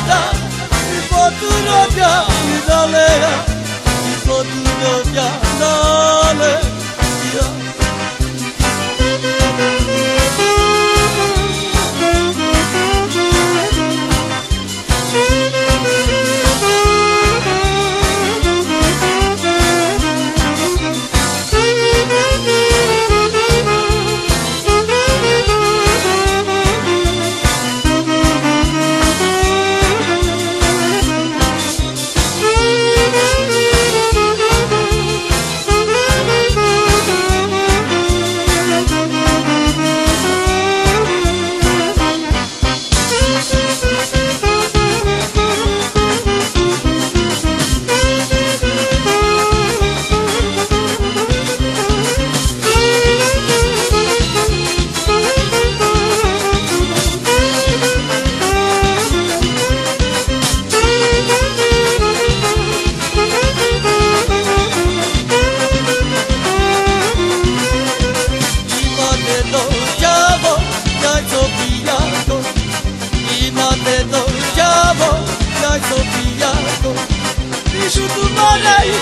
tirata poturo bia dale poturo bia dale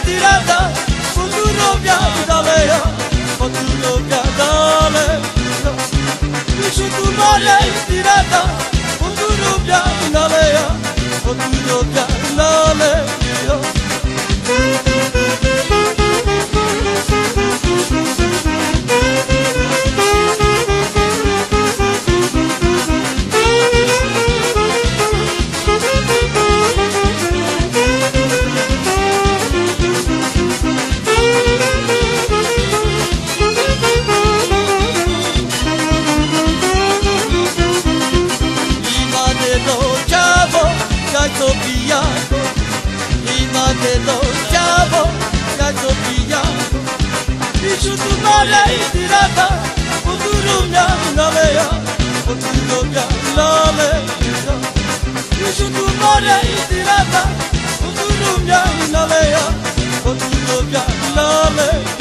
tirata futuro bia dale futuro bia dale futuro bia tirata futuro bia dale futuro bia dale Sofia, Lima de los chavos, la Sofia. Dicho tu madre tirata, futuro ya no vea, futuro ya no vea. Dicho tu madre tirata, futuro ya no vea, futuro ya no vea.